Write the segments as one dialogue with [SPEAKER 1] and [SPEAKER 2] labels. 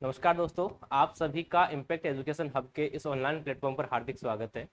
[SPEAKER 1] नमस्कार दोस्तों, आप सभी का इम्पैक्ट एजुकेशन हब के इस ऑनलाइन प्लेटफॉर्म पर हार्दिक स्वागत है।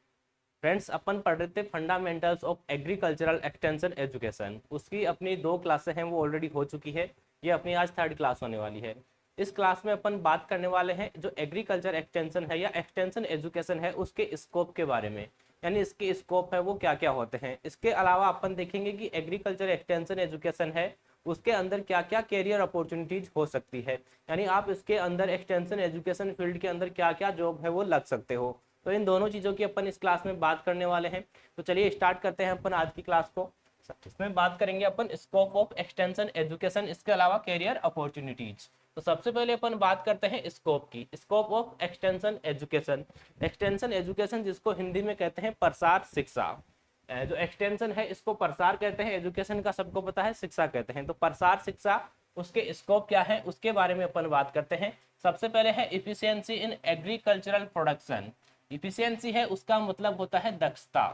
[SPEAKER 1] फ्रेंड्स, अपन पढ़ रहे थे fundamentals of agricultural extension education. उसकी अपनी 2 क्लासें हैं, वो ऑलरेडी हो चुकी है। ये अपनी आज 3rd क्लास होने वाली है। इस क्लास में अपन बात करने वाले हैं जो एग्रीकल्चर एक्सटेंशन है या एक्सटेंशन एजुकेशन है उसके स्कोप के बारे में, यानी इसके स्कोप है वो क्या क्या होते हैं। इसके अलावा अपन देखेंगे कि एग्रीकल्चर एक्सटेंशन एजुकेशन है उसके अंदर क्या क्या कैरियर अपॉर्चुनिटीज हो सकती है, यानी आप इसके अंदर एक्सटेंशन एजुकेशन फील्ड के अंदर क्या क्या जॉब है वो लग सकते हो। तो इन दोनों चीज़ों की अपन इस क्लास में बात करने वाले हैं। तो चलिए स्टार्ट करते हैं अपन आज की क्लास को। इसमें बात करेंगे अपन स्कोप ऑफ एक्सटेंशन एजुकेशन, इसके अलावा कैरियर अपॉर्चुनिटीज। तो सबसे पहले अपन बात करते हैं स्कोप की। Scope of extension education, extension education जिसको हिंदी में कहते हैं प्रसार शिक्षा। जो एक्सटेंशन है इसको प्रसार कहते हैं, एजुकेशन का सबको पता है शिक्षा कहते हैं। तो प्रसार शिक्षा उसके स्कोप क्या है उसके बारे में अपन बात करते हैं। सबसे पहले है efficiency in agricultural production. Efficiency है उसका मतलब होता है दक्षता।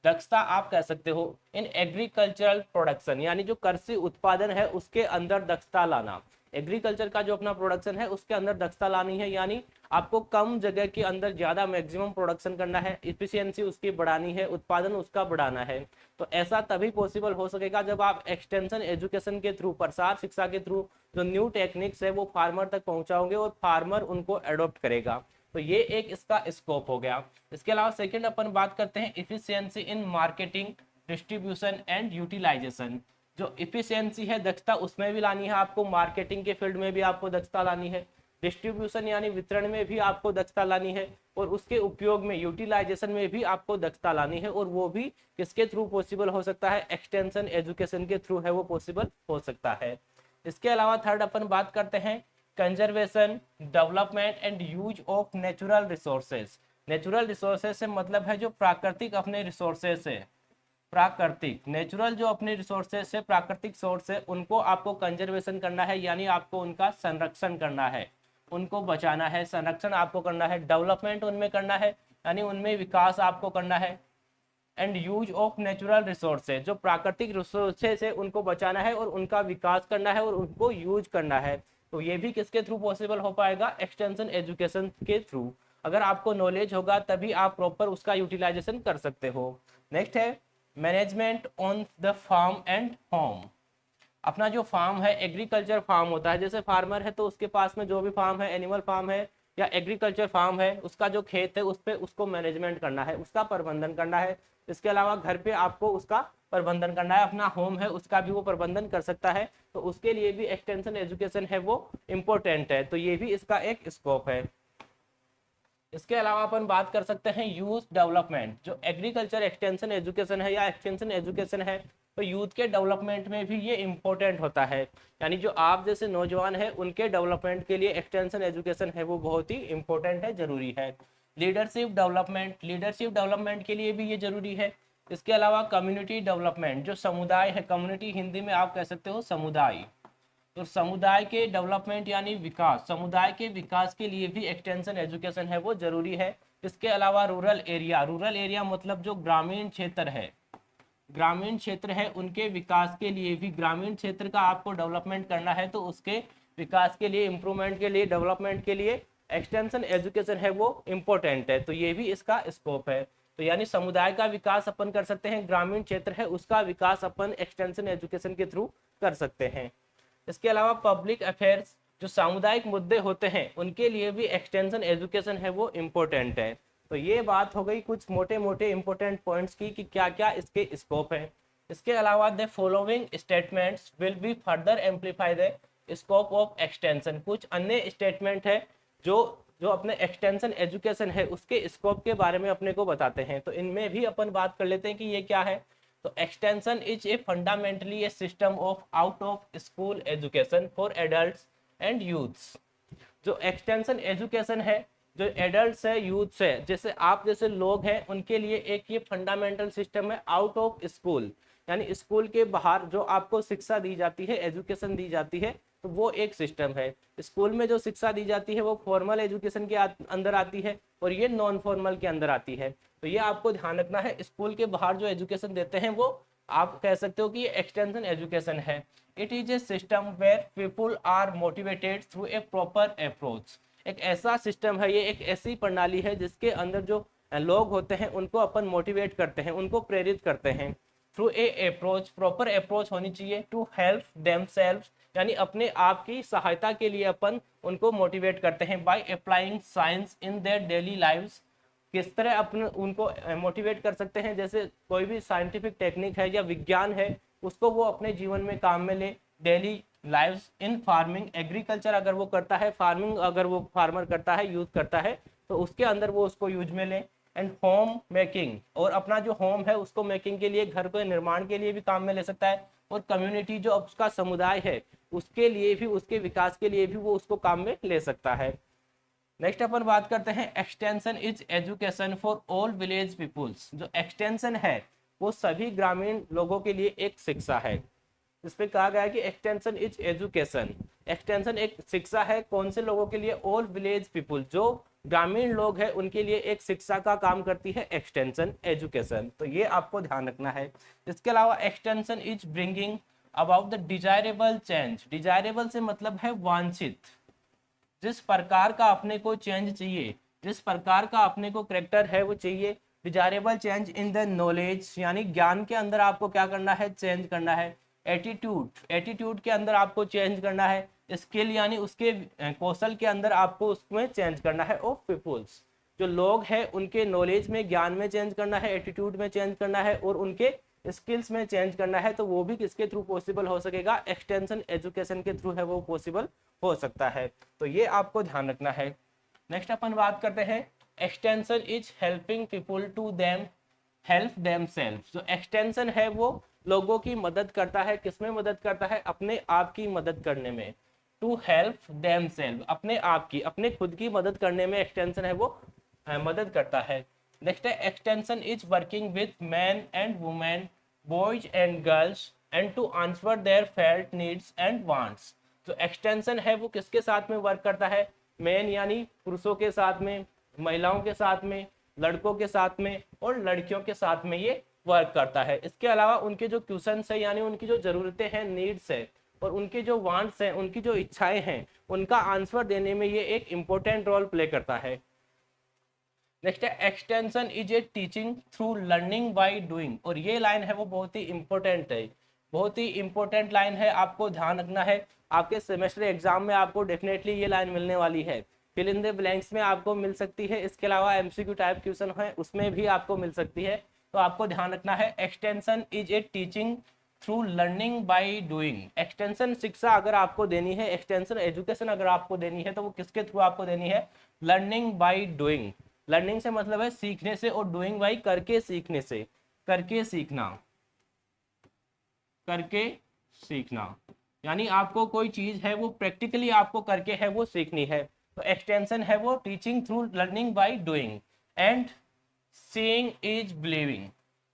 [SPEAKER 1] दक्षता आप कह सकते हो इन एग्रीकल्चरल प्रोडक्शन, यानी जो कृषि उत्पादन है उसके अंदर दक्षता लाना। एग्रीकल्चर का जो अपना प्रोडक्शन है उसके अंदर दक्षता लानी है, यानी आपको कम जगह के अंदर ज्यादा मैक्सिमम प्रोडक्शन करना है, इफिशियंसी उसकी बढ़ानी है, उत्पादन उसका बढ़ाना है। तो ऐसा तभी पॉसिबल हो सकेगा जब आप एक्सटेंशन एजुकेशन के थ्रू, प्रसार शिक्षा के थ्रू जो न्यू टेक्निक्स है वो फार्मर तक पहुंचाओगे और फार्मर उनको अडोप्ट करेगा। तो ये एक इसका स्कोप हो गया। इसके अलावा सेकंड अपन बात करते हैं efficiency in marketing, distribution and utilisation. जो इफिशियंसी है दक्षता उसमें भी लानी है आपको, मार्केटिंग के फील्ड में भी आपको दक्षता लानी है, डिस्ट्रीब्यूशन यानी वितरण में भी आपको दक्षता लानी है, और उसके उपयोग में यूटिलाइजेशन में भी आपको दक्षता लानी है। और वो भी किसके थ्रू पॉसिबल हो सकता है, एक्सटेंशन एजुकेशन के थ्रू है वो पॉसिबल हो सकता है। इसके अलावा थर्ड अपन बात करते हैं conservation, development and use of natural resources. Natural resources से मतलब है जो प्राकृतिक अपने रिसोर्सेज है, प्राकृतिक नेचुरल जो अपने रिसोर्सेज है, प्राकृतिक सोर्स है, उनको आपको कंजर्वेशन करना है, यानी आपको उनका संरक्षण करना है, उनको बचाना है, संरक्षण आपको करना है। डेवलपमेंट उनमें करना है, यानी उनमें विकास आपको करना है। And use of natural resources, जो प्राकृतिक रिसोर्सेज है उनको बचाना है और उनका विकास करना है और उनको यूज करना है। तो ये भी किसके थ्रू पॉसिबल हो पाएगा, एक्सटेंशन एजुकेशन के थ्रू। अगर आपको नॉलेज होगा तभी आप प्रॉपर उसका यूटिलाइजेशन कर सकते हो। नेक्स्ट है management on the farm and home. अपना जो फार्म है, एग्रीकल्चर फार्म होता है, जैसे फार्मर है तो उसके पास में जो भी फार्म है, एनिमल फार्म है या एग्रीकल्चर फार्म है, उसका जो खेत है उस पर उसको मैनेजमेंट करना है, उसका प्रबंधन करना है। इसके अलावा घर पे आपको उसका प्रबंधन करना है, अपना होम है उसका भी वो प्रबंधन कर सकता है। तो उसके लिए भी एक्सटेंशन एजुकेशन है वो इम्पोर्टेंट है। तो ये भी इसका एक स्कोप है। इसके अलावा अपन बात कर सकते हैं यूथ डेवलपमेंट। जो एग्रीकल्चर एक्सटेंशन एजुकेशन है या एक्सटेंशन एजुकेशन है तो यूथ के डेवलपमेंट में भी ये इम्पोर्टेंट होता है, यानी जो आप जैसे नौजवान है उनके डेवलपमेंट के लिए एक्सटेंशन एजुकेशन है वो बहुत ही इम्पोर्टेंट है, जरूरी है। लीडरशिप डेवलपमेंट, लीडरशिप डेवलपमेंट के लिए भी ये जरूरी है। इसके अलावा कम्युनिटी डेवलपमेंट, जो समुदाय है, कम्युनिटी हिंदी में आप कह सकते हो समुदाय, तो समुदाय के डेवलपमेंट यानी विकास, समुदाय के विकास के लिए भी एक्सटेंशन एजुकेशन है वो जरूरी है। इसके अलावा रूरल एरिया, रूरल एरिया मतलब जो ग्रामीण क्षेत्र है, ग्रामीण क्षेत्र है उनके विकास के लिए भी, ग्रामीण क्षेत्र का आपको डेवलपमेंट करना है तो उसके विकास के लिए, इम्प्रूवमेंट के लिए, डेवलपमेंट के लिए एक्सटेंशन एजुकेशन है वो इम्पोर्टेंट है। तो ये भी इसका स्कोप है। तो यानी समुदाय का विकास अपन कर सकते हैं, ग्रामीण क्षेत्र है उसका विकास अपन एक्सटेंशन एजुकेशन के थ्रू कर सकते हैं। इसके अलावा पब्लिक अफेयर्स, जो सामुदायिक मुद्दे होते हैं उनके लिए भी एक्सटेंशन एजुकेशन है वो इम्पोर्टेंट है। तो ये बात हो गई कुछ मोटे मोटे इंपॉर्टेंट पॉइंट्स की कि क्या क्या इसके स्कोप है। इसके अलावा the following statements will be further amplify the scope of extension. कुछ अन्य स्टेटमेंट है जो जो अपने एक्सटेंशन एजुकेशन है उसके स्कोप के बारे में अपने को बताते हैं। तो इनमें भी अपन बात कर लेते हैं कि ये क्या है। तो extension is a fundamentally A system of out of school education for adults and youths. जो एक्सटेंशन एजुकेशन है, जो एडल्ट्स है, यूथ्स है, जैसे आप जैसे लोग हैं उनके लिए एक ये फंडामेंटल सिस्टम है आउट ऑफ स्कूल, यानी स्कूल के बाहर जो आपको शिक्षा दी जाती है, एजुकेशन दी जाती है, तो वो एक सिस्टम है। स्कूल में जो शिक्षा दी जाती है वो फॉर्मल एजुकेशन के अंदर आती है और ये नॉन फॉर्मल के अंदर आती है। तो ये आपको ध्यान रखना है, स्कूल के बाहर जो एजुकेशन देते हैं वो आप कह सकते हो कि ये एक्सटेंशन एजुकेशन है। It is a system where people are motivated through a proper approach. एक ऐसा सिस्टम है, ये एक ऐसी प्रणाली है जिसके अंदर जो लोग होते हैं उनको अपन मोटिवेट करते हैं, उनको प्रेरित करते हैं through a approach, proper approach होनी चाहिए, टू हेल्प देमसेल्व्स, यानी अपने आप की सहायता के लिए अपन उनको मोटिवेट करते हैं by applying science in their daily lives. किस तरह अपने उनको मोटिवेट कर सकते हैं, जैसे कोई भी साइंटिफिक टेक्निक है या विज्ञान है उसको वो अपने जीवन में काम में ले, daily lives in farming, agriculture अगर वो करता है, फार्मिंग अगर वो फार्मर करता है, यूज करता है, तो उसके अंदर वो उसको यूज में ले। एंड होम मेकिंग, और अपना जो होम है उसको मेकिंग के लिए, घर के निर्माण के लिए भी काम में ले सकता है, और कम्युनिटी जो उसका समुदाय है उसके लिए भी, उसके विकास के लिए भी वो उसको काम में ले सकता है। नेक्स्ट अपन बात करते हैं extension is education for all village peoples. जो एक्सटेंशन है वो सभी ग्रामीण लोगों के लिए एक शिक्षा है। इस पे कहा गया है कि एक्सटेंशन इज एजुकेशन, एक्सटेंशन एक शिक्षा है, कौन से लोगों के लिए, ऑल विलेज पीपुल, जो ग्रामीण लोग हैं उनके लिए एक शिक्षा का काम करती है एक्सटेंशन एजुकेशन। तो ये आपको ध्यान रखना है। इसके अलावा extension is bringing about the desirable change. Desirable से मतलब है वांछित, जिस प्रकार का अपने को चेंज चाहिए, जिस प्रकार का अपने को करेक्टर है वो चाहिए। Desirable change in the knowledge, यानी ज्ञान के अंदर आपको क्या करना है, चेंज करना है। एटीट्यूड, एटीट्यूड के अंदर आपको चेंज करना है। स्किल यानी उसके कौशल के अंदर आपको उसमें चेंज करना है। ऑफ पीपुल्स, जो लोग हैं उनके नॉलेज में, ज्ञान में चेंज करना है, एटीट्यूड में चेंज करना है, और उनके स्किल्स में चेंज करना है। तो वो भी किसके थ्रू पॉसिबल हो सकेगा, एक्सटेंशन एजुकेशन के थ्रू है वो पॉसिबल हो सकता है। तो ये आपको ध्यान रखना है। नेक्स्ट अपन बात करते हैं extension is helping people to them help themselves. जो एक्सटेंशन है वो लोगों की मदद करता है, किसमें मदद करता है, अपने आप की मदद करने में। टू हेल्प देमसेल्व, अपने आप की, अपने खुद की मदद करने में एक्सटेंशन है वो मदद करता है। नेक्स्ट है extension is working with man and women, boys and girls, and to answer their felt needs and wants. तो एक्सटेंशन है वो किसके साथ में वर्क करता है, मैन यानी पुरुषों के साथ में, महिलाओं के साथ में, लड़कों के साथ में, और लड़कियों के साथ में ये वर्क करता है। इसके अलावा उनके जो क्वेश्चंस है, यानी उनकी जो जरूरतें हैं, नीड्स है, और उनके जो वांट्स हैं, उनकी जो इच्छाएं हैं, उनका आंसर देने में ये एक इंपॉर्टेंट रोल प्ले करता है। नेक्स्ट है extension is a teaching through learning by doing. और ये लाइन है वो बहुत ही इंपॉर्टेंट है, बहुत ही इंपॉर्टेंट लाइन है, आपको ध्यान रखना है। आपके सेमेस्टर एग्जाम में आपको डेफिनेटली ये लाइन मिलने वाली है, फिल इन द ब्लैंक्स में आपको मिल सकती है। इसके अलावा एमसीक्यू टाइप क्वेश्चन है उसमें भी आपको मिल सकती है। तो आपको ध्यान रखना है extension is a teaching through learning by doing. Extension शिक्षा अगर आपको देनी है, एक्सटेंशन एजुकेशन अगर आपको देनी है, तो वो किसके थ्रू आपको देनी है, लर्निंग बाय डूइंग। लर्निंग से मतलब है सीखने से, और डूइंग बाय करके सीखने से, करके सीखना, करके सीखना, यानी आपको कोई चीज है वो प्रैक्टिकली आपको करके है वो सीखनी है। तो एक्सटेंशन है वो teaching through learning by doing. And seeing is believing,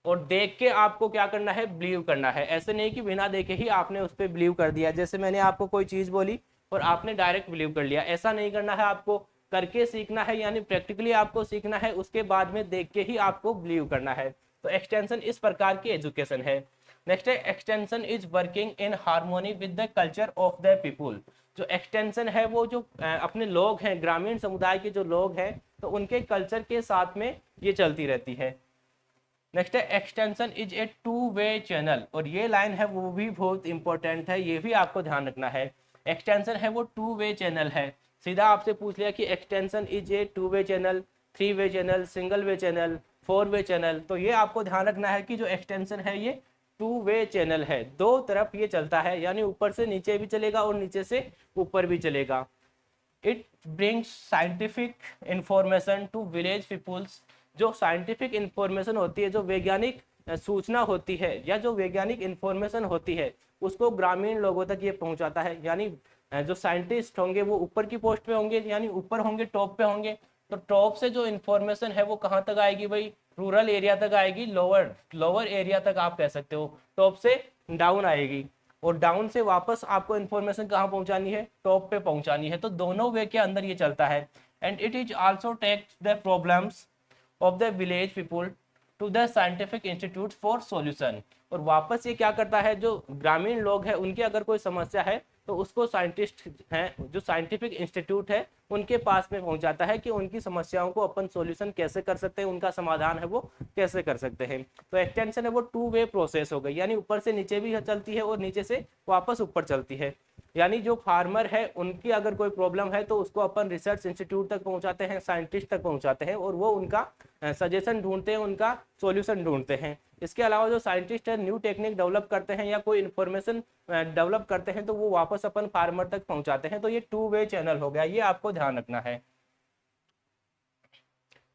[SPEAKER 1] और देख के आपको क्या करना है, बिलीव करना है। ऐसे नहीं कि बिना देखे ही आपने उस पर बिलीव कर दिया, जैसे मैंने आपको कोई चीज बोली और आपने डायरेक्ट बिलीव कर लिया, ऐसा नहीं करना है। आपको करके सीखना है, यानी प्रैक्टिकली आपको सीखना है, उसके बाद में देख के ही आपको बिलीव करना है। तो एक्सटेंशन इस प्रकार की एजुकेशन है। नेक्स्ट है extension is working in harmony with the culture of the people. जो एक्सटेंशन है वो जो अपने लोग हैं, ग्रामीण समुदाय के जो लोग हैं, तो उनके कल्चर के साथ में ये चलती रहती है। नेक्स्ट है extension is a two way channel. और ये लाइन है वो भी बहुत इंपॉर्टेंट है, ये भी आपको ध्यान रखना है। एक्सटेंशन है वो टू वे चैनल है। सीधा आपसे पूछ लिया कि extension is a two way channel, three way channel, single way channel, four way channel. तो ये आपको ध्यान रखना है कि जो एक्सटेंशन है ये टू वे चैनल है, दो तरफ ये चलता है, यानी ऊपर से नीचे भी चलेगा और नीचे से ऊपर भी चलेगा। It brings scientific information to village peoples. जो साइंटिफिक इंफॉर्मेशन होती है, जो वैज्ञानिक सूचना होती है, या जो वैज्ञानिक इंफॉर्मेशन होती है, उसको ग्रामीण लोगों तक ये पहुंचाता है। यानी जो साइंटिस्ट होंगे वो ऊपर की पोस्ट पे होंगे, यानी ऊपर होंगे, टॉप पे होंगे। तो टॉप से जो इन्फॉर्मेशन है वो कहाँ तक आएगी भाई, रूरल एरिया तक आएगी, लोअर लोअर एरिया तक आप कह सकते हो। टॉप से डाउन आएगी, और डाउन से वापस आपको इन्फॉर्मेशन कहाँ पहुंचानी है, टॉप पे पहुंचानी है। तो दोनों वे के अंदर ये चलता है। And it is also takes the problems of the village people to the scientific institute for solution. और वापस ये क्या करता है, जो ग्रामीण लोग हैं उनकी अगर कोई समस्या है तो उसको साइंटिस्ट हैं जो साइंटिफिक इंस्टीट्यूट है उनके पास में पहुंचाता है कि उनकी समस्याओं को अपन सॉल्यूशन कैसे कर सकते हैं, उनका समाधान है वो कैसे कर सकते हैं। तो एक्सटेंशन है वो टू वे प्रोसेस हो गई, यानी ऊपर से नीचे भी चलती है और नीचे से वापस ऊपर चलती है। यानी जो फार्मर है उनकी अगर कोई प्रॉब्लम है तो उसको अपन रिसर्च इंस्टीट्यूट तक पहुंचाते हैं, साइंटिस्ट तक पहुंचाते हैं और वो उनका सजेशन ढूंढते हैं, उनका सॉल्यूशन ढूंढते हैं। इसके अलावा जो साइंटिस्ट है न्यू टेक्निक डेवलप करते हैं या कोई इन्फॉर्मेशन डेवलप करते हैं तो वो वापस अपन फार्मर तक पहुंचाते हैं। तो ये टू वे चैनल हो गया, ये आपको ध्यान रखना है।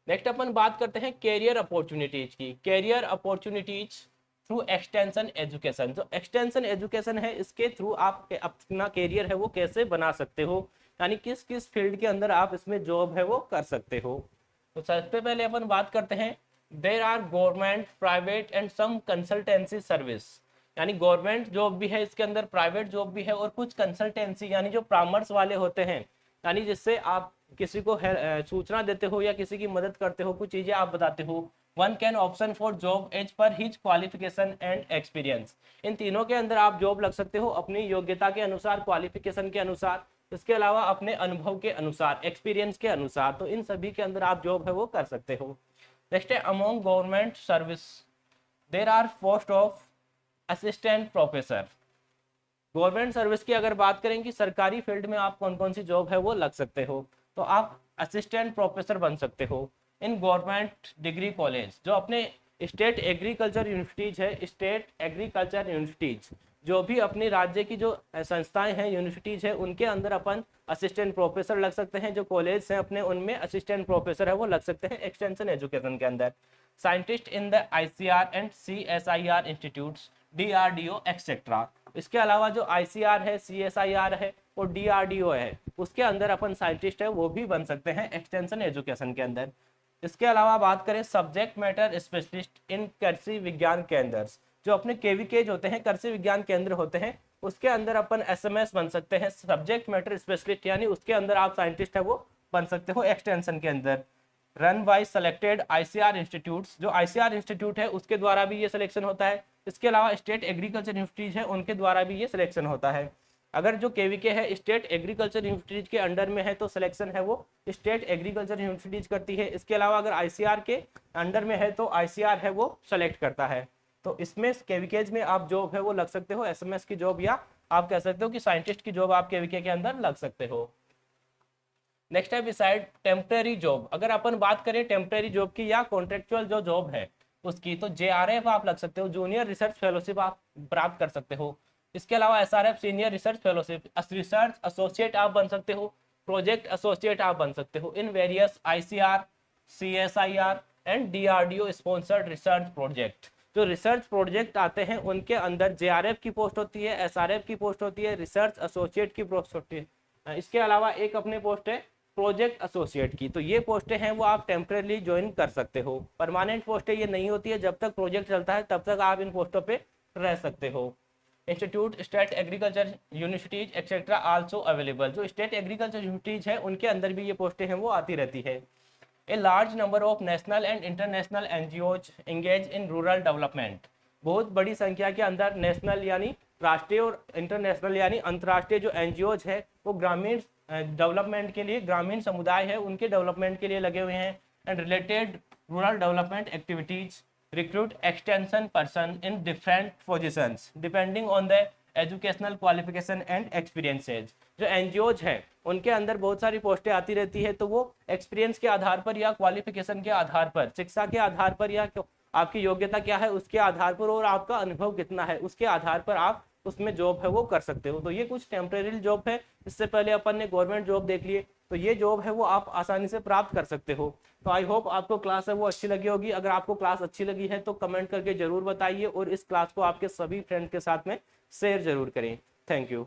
[SPEAKER 1] नेक्स्ट अपन बात करते हैं कैरियर अपॉर्चुनिटीज की। Career opportunities through extension education. जो एक्सटेंशन एजुकेशन है इसके थ्रू आप अपना कैरियर है वो कैसे बना सकते हो, यानी किस किस फील्ड के अंदर आप इसमें जॉब है वो कर सकते हो। तो सबसे पहले अपन बात करते हैं there are government, private and some consultancy service. यानी गवर्नमेंट जॉब भी है इसके अंदर, प्राइवेट जॉब भी है और कुछ कंसल्टेंसी यानी जो परामर्श वाले होते हैं, यानी जिससे आप किसी को सूचना देते हो या किसी की मदद करते हो, कुछ चीजें आप बताते हो। One can option for job as per his qualification and experience. इन तीनों के अंदर आप जॉब लग सकते हो अपनी योग्यता के अनुसार, क्वालिफिकेशन के अनुसार, इसके अलावा अपने अनुभव के अनुसार, एक्सपीरियंस के अनुसार। तो इन सभी के अंदर आप जॉब है वो कर सकते हो। नेक्स्ट है among government service there R post of assistant professor. Government service की अगर बात करें कि सरकारी फील्ड में आप कौन कौन सी जॉब है वो लग सकते हो, तो आप असिस्टेंट प्रोफेसर बन सकते हो इन गवर्नमेंट डिग्री कॉलेज। जो अपने स्टेट एग्रीकल्चर यूनिवर्सिटीज है, स्टेट एग्रीकल्चर यूनिवर्सिटीज जो भी अपनी राज्य की जो संस्थाएं हैं, यूनिवर्सिटीज है, उनके अंदर अपन असिस्टेंट प्रोफेसर लग सकते हैं। जो कॉलेज हैं अपने उनमें असिस्टेंट प्रोफेसर है वो लग सकते हैं एक्सटेंशन एजुकेशन के अंदर। Scientist in the ICR and CSIR institutes, DRDO etcetera. इसके अलावा जो ICR है, CSIR है और DRDO है उसके अंदर अपन साइंटिस्ट है वो भी बन सकते हैं एक्सटेंशन एजुकेशन के अंदर। इसके अलावा बात करें सब्जेक्ट मैटर स्पेशलिस्ट इन कृषि विज्ञान केंद्र। जो अपने KVKs होते हैं, कृषि विज्ञान केंद्र होते हैं, उसके अंदर अपन SMS बन सकते हैं सब्जेक्ट मैटर स्पेशलिस्ट, यानी उसके अंदर आप साइंटिस्ट है वो बन सकते हो एक्सटेंशन के अंदर। Run by selected ICR institutes. जो ICR इंस्टीट्यूट है उसके द्वारा भी ये सिलेक्शन होता है। इसके अलावा स्टेट एग्रीकल्चर यूनिवर्सिटीज है उनके द्वारा भी ये सिलेक्शन होता है। अगर जो KVK है स्टेट एग्रीकल्चर यूनिवर्सिटीज के अंडर में है तो सिलेक्शन है वो स्टेट एग्रीकल्चर यूनिवर्सिटीज करती है। इसके अलावा अगर ICR के अंडर में है तो ICR है वो सेलेक्ट करता है। तो इसमें KVKs में आप जॉब है वो लग सकते हो, SMS की जॉब, या आप कह सकते हो कि साइंटिस्ट की जॉब आप KVK के अंदर लग सकते हो। नेक्स्ट है बिसाइड टेम्परेरी जॉब। अगर अपन बात करें टेम्परेरी जॉब की या कॉन्ट्रेक्चुअल जो जॉब है उसकी, तो JRF आप लग सकते हो, जूनियर रिसर्च फेलोशिप आप प्राप्त कर सकते हो। इसके अलावा SRF senior research fellowship, research associate आप बन सकते हो, प्रोजेक्ट एसोसिएट आप बन सकते हो in various ICR, CSIR and DRDO sponsored research project. जो रिसर्च प्रोजेक्ट आते हैं उनके अंदर JRF की पोस्ट होती है, SRF की पोस्ट होती है, रिसर्च एसोसिएट की पोस्ट होती है। इसके अलावा एक अपने पोस्ट है प्रोजेक्ट एसोसिएट की। तो ये पोस्टें हैं वो आप टेम्परेरी ज्वाइन कर सकते हो। परमानेंट पोस्टें ये नहीं होती है, जब तक प्रोजेक्ट चलता है तब तक आप इन पोस्टों पे रह सकते हो। Institute state agriculture universities etcetera also available. जो स्टेट एग्रीकल्चर यूनिवर्सिटीज है उनके अंदर भी ये पोस्टें हैं वो आती रहती है। A large number of national and international NGOs engage in rural development. बहुत बड़ी संख्या के अंदर नेशनल यानी राष्ट्रीय और इंटरनेशनल यानी अंतर्राष्ट्रीय जो NGOs है वो ग्रामीण डेवलपमेंट के लिए, ग्रामीण समुदाय है उनके डेवलपमेंट के लिए लगे हुए हैं। And related rural development activities recruit extension person in different positions depending on the educational qualification and experiences. जो NGOs है उनके अंदर बहुत सारी पोस्टें आती रहती है, तो वो एक्सपीरियंस के आधार पर या क्वालिफिकेशन के आधार पर, शिक्षा के आधार पर या आपकी योग्यता क्या है उसके आधार पर और आपका अनुभव कितना है उसके आधार पर आप उसमें जॉब है वो कर सकते हो। तो ये कुछ टेम्परेरी जॉब है। इससे पहले अपन ने गवर्नमेंट जॉब देख लिए, तो ये जॉब है वो आप आसानी से प्राप्त कर सकते हो। तो आई होप आपको क्लास है वो अच्छी लगी होगी। अगर आपको क्लास अच्छी लगी है तो कमेंट करके जरूर बताइए और इस क्लास को आपके सभी फ्रेंड के साथ में शेयर जरूर करें। Thank you.